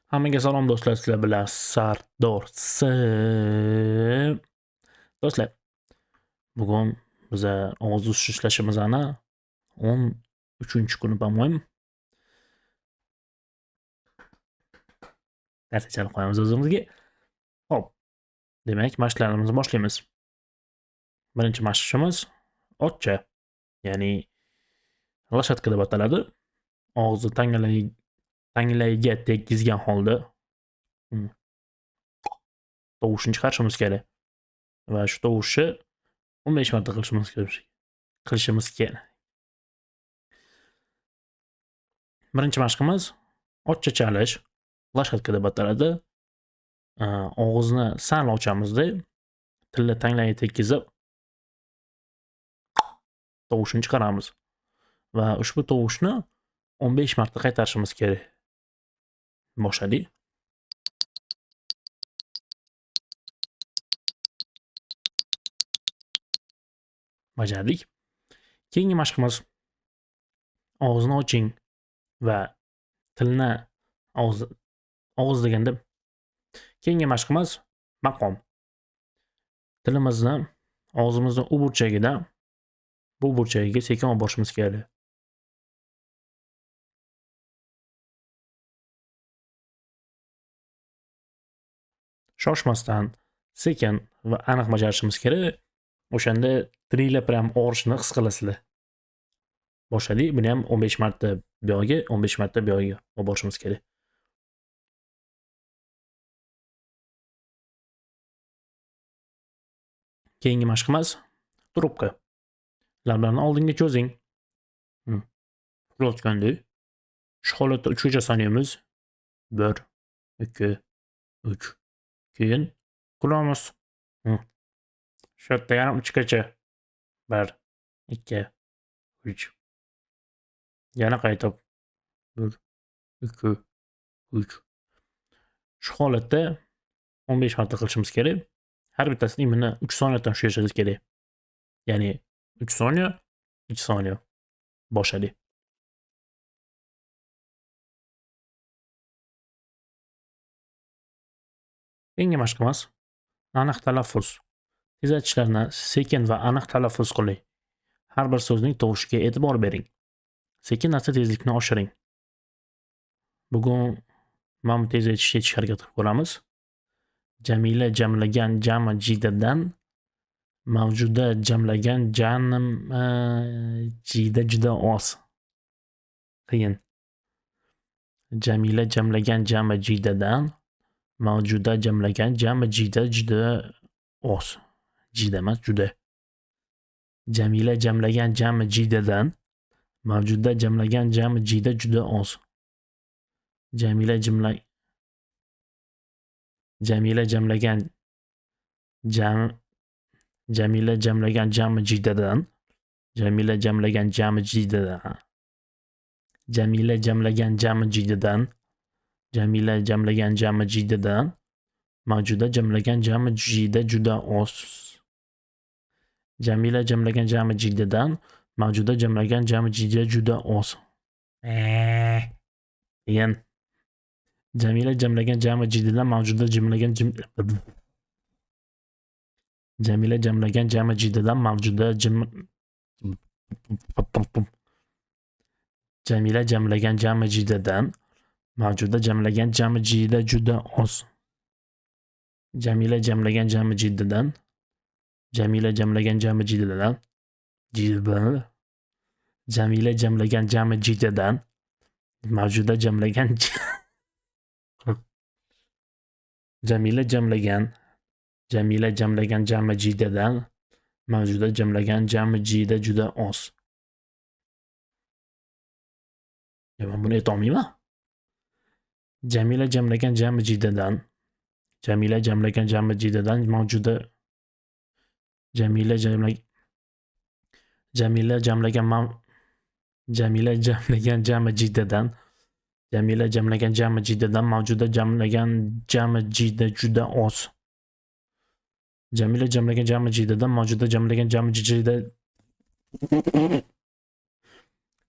Hammaga salom do'stlar, sizlar bilan Sardor Do'stlar, bugun biza og'iz ishlashimizni 13-kuni, по-моему, dars chalib qo'yamiz o'zimizga. Hop, demak, mashqlarimizni boshlaymiz. Birinchi mashqimiz ochcha, ya'ni lashatka deb ataladi. Og'izni tanglayiga tekkizgan holda tovushni chiqarishimiz kerak. Va shu tovushni 15 marta qilishimiz kerak. Birinchi mashqimiz ochcha chalish, lashatka deb ataladi. Og'izni sal ochamiz-da, tilla tanglayiga tekkizib tovushni chiqaramiz va ushbu tovushni 15 marta qaytarishimiz kerak. Boshladik. Bajardik. Keyingi mashqimiz og'izni oching va tilni og'iz deganda. Keyingi mashqimiz maqom. Tilimizni og'zimizning u burchagidan bu burchagiga sekin olib borishimiz kerak. Shoshmasdan, sekin va aniq bajarishimiz kerak. O'shanda tilinglar prям og'rishini his qilasizlar. Boshladik. Buni ham 15 marta bu yoqqa, 15 marta bu yoqqa olib borishimiz kerak. Keyingi mashqimiz trubka. Lablarni oldinga cho'zing. Uxlayotgandek. Shu holatda 3 gacha sanaymiz. 1 2 3. Keyin kulamiz. Shu yerda yana 3 gacha. 1 2 3. Yana qaytib 1 2 3. Shu holatda 15 marta qilishimiz kerak. Har bittasini mana 3 soniyadan ushlashimiz kerak. Ya'ni 3 soniya, 2 soniya. Boshladik. Keyingi mashqimiz aniq talaffuz. Tezlatishlarni sekin va aniq talaffuz qiling. Har bir so'zning tovushiga e'tibor bering. Sekin asta tezlikni oshiring. Bugun mana tez yetishga harakat qilib ko'ramiz. Jamila jamlagan jami jidadan mavjuda jamlagan janim jida juda oz. Qiyin. Jamila jamlagan jami jidadan mavjuda jamlagan jami jida juda oz. Jida emas, juda. Jamila jamlagan jami jidadan mavjuda jamlagan jami jida juda oz. Jamila jamlagan jami jidadan Jamila jamlagan jami jidadan Jamila jamlagan jami jidadan Jamila jamlagan jami jidadan mavjuda jamlagan jami jida juda oz. Jamila jamlagan jami jidadan mavjuda jamlagan jami jida juda oz. Degan. Jamila jamlagan jami jidadan mavjuda jamlagan Jamila jamlagan jami jidadan mavjuda Jamila jamlagan jami jidadan mavjuda jamlagan jami jida juda oz. Jamila jamlagan jami jidadan Jamila jamlagan jami jidadan Jamila jamlagan jami jidadan mavjuda jamlagan Jamila jamlagan jami jidadan mavjuda jamlagan jami jida juda oz. Men buni aytolmayman. Jamila jamlagan jami jidadan Jamila jamlagan jami jidadan mavjuda Jamila jamlagan jami jidadan Jamila jamlagan jami jidadan mavjuda jamlagan jami jida juda oz. Jamila jamlagan jami jidadan mavjuda jamlagan jami jida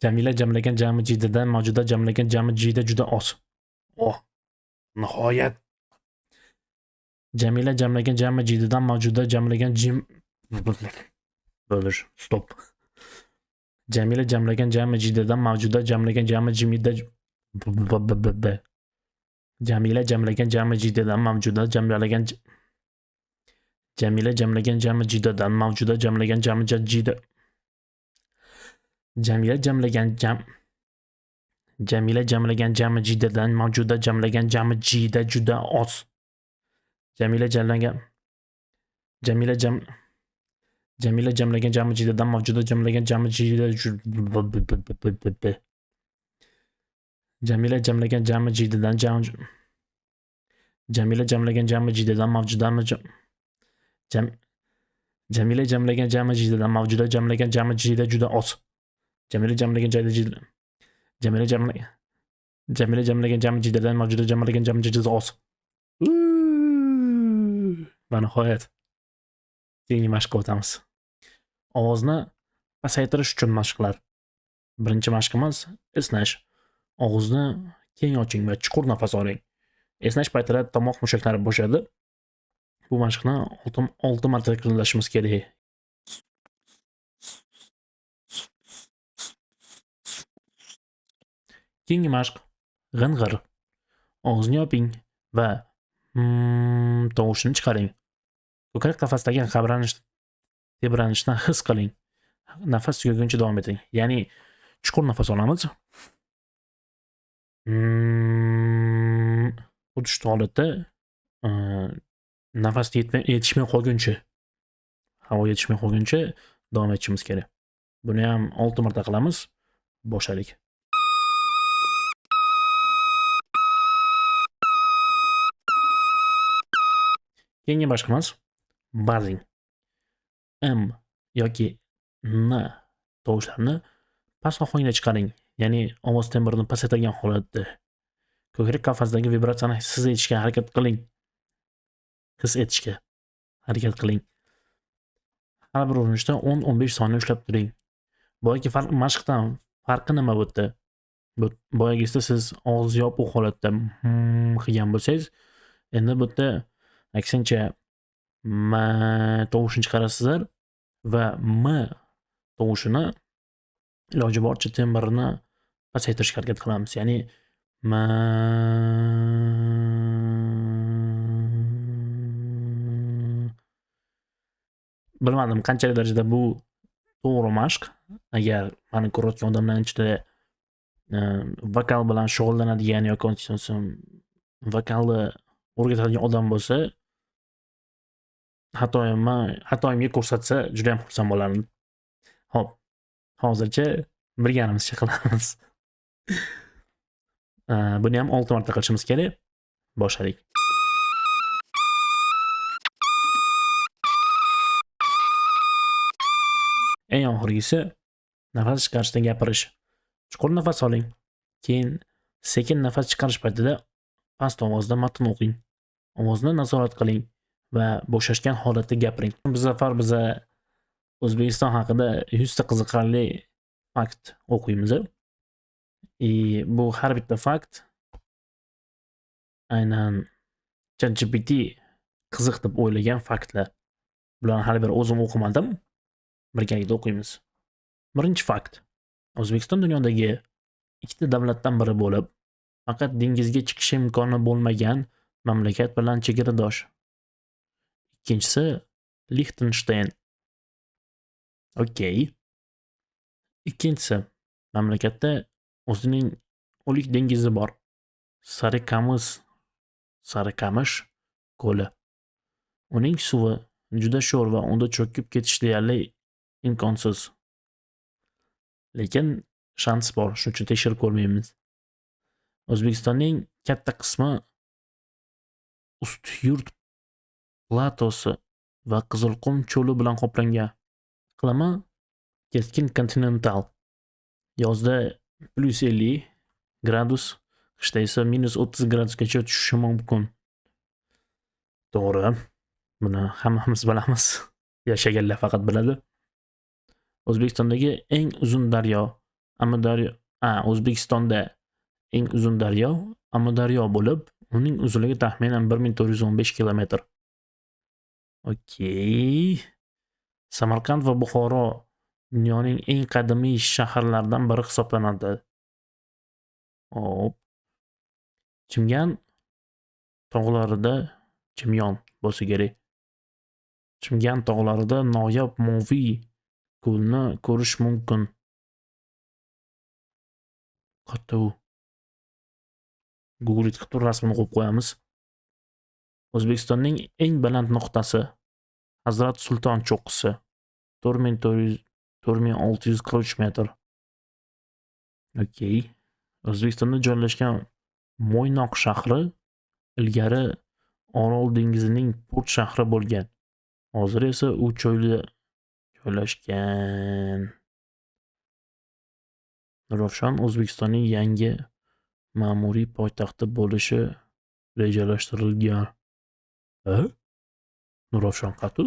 Jamila jamlagan jami jidadan mavjuda jamlagan jami jida juda oz. Oh. Nihoyat. Jamila jamlagan jami jididan mavjuda jamlagan jim bo'lish. Stop. Jamila jamlagan jami jididan mavjuda jamlagan jami jimida Jamila jamlagan jami jididan mavjuda jamlagan Jamila jamlagan jami jididan mavjuda jamlagan jami jida Jamila jamlagan Jamila jamlagan jami jididan mavjuda jamlagan jami jida juda oz. Jamila jamlagan Jamila jamlagan jami jididan mavjuda jamlagan jami jida Jamila jamlagan jami jididan Jamila jamlagan jami jididan mavjuda Jamila jamlagan jami jididan mavjuda jamlagan jami jida juda oz. Jamila jamlagan jami jididan mavjuda jamlagan jami jida oz. Va nihoyat keyingi mashqqa o'tamiz. Ovozni pasaytirish uchun mashqlar. Birinchi mashqimiz esnash. Og'izni keng oching va chuqur nafas oling. Esnash paytida tomoq mushaklari bo'shadi. Bu mashqni 6 marta takrorlashimiz kerak. Keyingi mashq g'ing'ir. Og'izni yoping va tovushini chiqaring. Ko'krak qafasidagi tebranishni his qiling. Nafas tugaguncha davom eting. Ya'ni chuqur nafas olamiz. Xuddi shu holatda nafas yetishmay qolguncha, havo yetishmay qolguncha davom etishimiz kerak. Buni ham 6 marta qilamiz. Boshladik. Keyingi mashqimiz buzzing. M yoki N tovushlarini past ohangda chiqaring. Ya'ni ovoz tembrining pasaytirilgan holatda. Ko'krak qafasidagi vibratsiyani his etishga harakat qiling. Har bir urinishda 10-15 soniya ushlab turing. Boyagi mashqdan farqi nima bu yerda? Boyagisida siz og'iz yopiq holatda qilgan bo'lsangiz, endi bu yerda aksincha m tovushini chiqarasizlar va m tovushini iloji boricha tembrni pasaytirishga harakat qilamiz. Ya'ni bilmadim qanchalik darajada bu to'g'ri mashq. Agar meni ko'rayotgan odamlar ichida vokal bilan shug'ullanadigan yoki vokalni o'rgatadigan odam bo'lsa, xatoyimga ko'rsatsa juda ham xursand bo'lardim. Xo'p, hozircha birgalimizcha qilamiz. Buni ham 6 marta qilishimiz kerak. Boshladik. Eng oxirgisi nafas chiqarishdan gapirish. Chuqur nafas oling. Keyin sekin nafas chiqarish paytida past ovozda matn o'qing. Ovozni nazorat qiling va bo'shashgan holatda gapiring. Bu safar biz O'zbekiston haqida 100 ta qiziqarli fakt o'qiymiz. Bu har bitta fakt aynan ChatGPT qiziq deb o'ylagan faktlar. Bularni hali bir o'zim o'qimadim. Birgalikda o'qiymiz. Birinchi fakt. O'zbekiston dunyodagi ikkita davlatdan biri bo'lib, faqat dengizga chiqish imkoni bo'lmagan mamlakat bilan chegaradosh. Ikkinchisi Liechtenstein. Okey. Ikkinchisi, mamlakatda o'zining O'lik dengizi bor. Sarikamish ko'li. Uning suvi juda sho'r va unda cho'kib ketish deyarli imkonsiz. Lekin shans bor, shuning uchun tekshirib ko'rmaymiz. O'zbekistonning katta qismi Ustyurt platosi va Qizilqum cho'li bilan qoplangan. Iqlimi keskin kontinental. Yozda +50 gradus, qishda esa -30 gradusgacha tushishi mumkin. To'g'ri. Buni hammamiz bilamiz. Yashaganlar faqat biladi. O'zbekistondagi eng uzun daryo O'zbekistonda eng uzun daryo Amudaryo bo'lib, Uning uzunligi taxminan 1415 kilometr. Okey. Samarqand va Buxoro dunyoning eng qadimiy shaharlaridan biri hisoblanadi. Hop. Chimyon tog'larida Chimyon bo'lsa kerak. Chimyon tog'larida noyob moviy ko'lni ko'rish mumkin. Qayerda u? Google qilib turib rasmini qo'yib qo'yamiz. O'zbekistonning eng baland nuqtasi Hazrat Sulton cho'qqisi 4643 metr. Okey. O'zbekistonda joylashgan Mo'ynoq shahri ilgari Orol dengizining port shahri bo'lgan. Hozir esa u cho'lda joylashgan. Nurafshon O'zbekistonning yangi ma'muriy poytaxti bo'lishi rejalashtirilgan. Nurafshon qatu?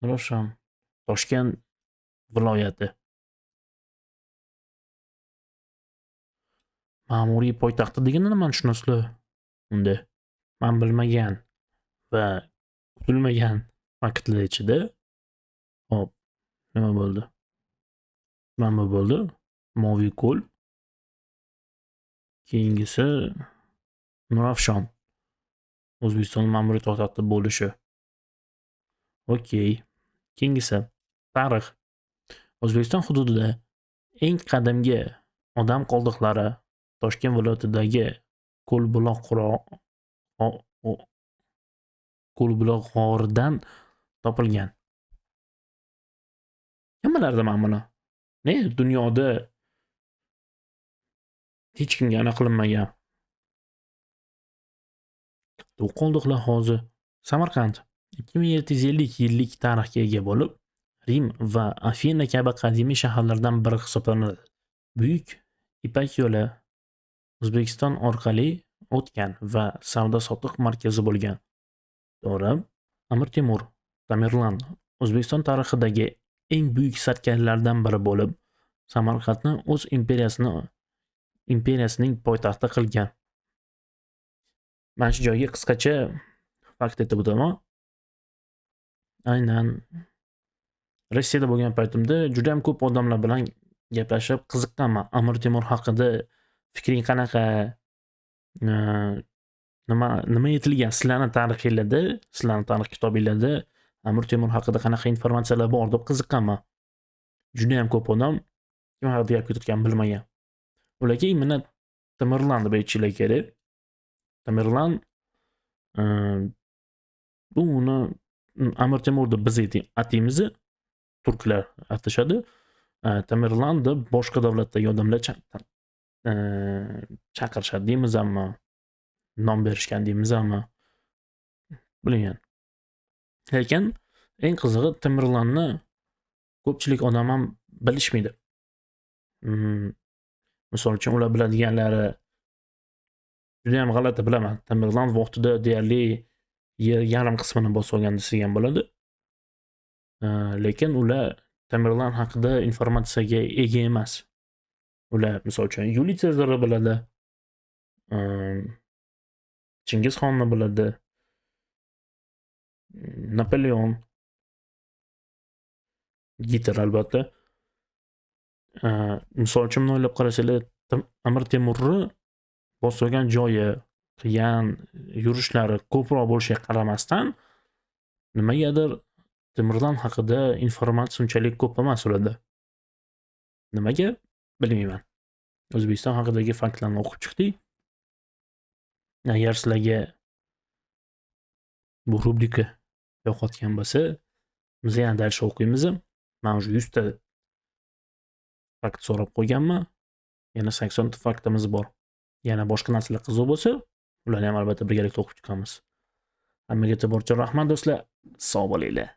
Nurafshon Toshkent viloyati. Ma'muriy poytaxti degani nimani tushunasizlar? Unda men bilmagan va kutilmagan vaqtlar ichida hop nima bo'ldi? Nima bo'ldi? Moviy ko'l. Keyingisi Nurafshon O'zbekiston ma'muriy poytaxti bo'lishi. Okey. Keyingisi tarix. O'zbekiston hududida eng qadimgi odam qoldiqlari Toshkent viloyatidagi Ko'lbuloq g'oridan topilgan. Kim bilardi men buni? Ne dunyoda hech kimga aniq qilinmagan. Bu qoldiqlar hozir Samarqand 2750 yillik tarixga ega bo'lib, Rim va Afina kabi qadimiy shaharlardan biri hisoblanadi. Buyuk Ipak yo'li O'zbekiston orqali o'tgan va savdo-sotiq markazi bo'lgan. To'g'ri. Amir Temur Tamerlan O'zbekiston tarixidagi eng buyuk sarkarlardan biri bo'lib, Samarqandni o'z imperiyasining poytaxti qilgan. Mana shu joyga qisqacha fakt aytib o'taman. Aynan Rossiyada bo'lgan paytimda juda ham ko'p odamlar bilan gaplashib qiziqqanman. Amir Temur haqida fikring qanaqa? Nima aytilgan? Sizlarning tarixingizda, sizlarning tarix kitobingizda Amir Temur haqida qanaqa informatsiyalar bor deb qiziqqanman. Juda ham ko'p odam kim haqida gap ketayotganini bilmagan. Ularga mana Tamerlan deb aytishlar kerak. Tamerlan bu uni Amir Temur deb biz ataymiz, turklar atashadi. Tamerlan deb boshqa davlatdagi odamlar chaqirishadi deymiz ammo nom berishgan deymiz ammo bilgan. Lekin eng qizig'i Tamerlanni ko'pchilik odam ham bilishmaydi. Misol uchun ular biladiganlari juda ham g'alati bilaman. Tamerlan vaqtida deyarli yer yarim qismini bosib olgan desak ham bo'ladi. Lekin ular Tamerlan haqida informatsiyaga ega emas. Ular misol uchun Yuliy Sezarni biladi. Chingiz xonni biladi. Napoleon, Gitler albatta. Misol uchun o'ylab qarasanglar, Amir Temurni bosgan joyi, qilgan yurishlari ko'proq bo'lishiga qaramasdan, nimagadir Tamerlan haqida informatsiya unchalik ko'p emas ularda. Nimaga? Bilmayman. O'zbekiston haqidagi faktlarni o'qib chiqdik. Agar sizlarga bu rubrika yo'qotgan bo'lsa, biz yana dars o'qiymiz. Men уже 100 ta fakt so'rab qo'yganman. Yana 80 ta faktimiz bor. Yana boshqa narsalar qiziq bo'lsa, ularni ham albatta birgalikda o'qib chiqamiz. Hammaga boricha rahmat do'stlar. Sog' bo'linglar.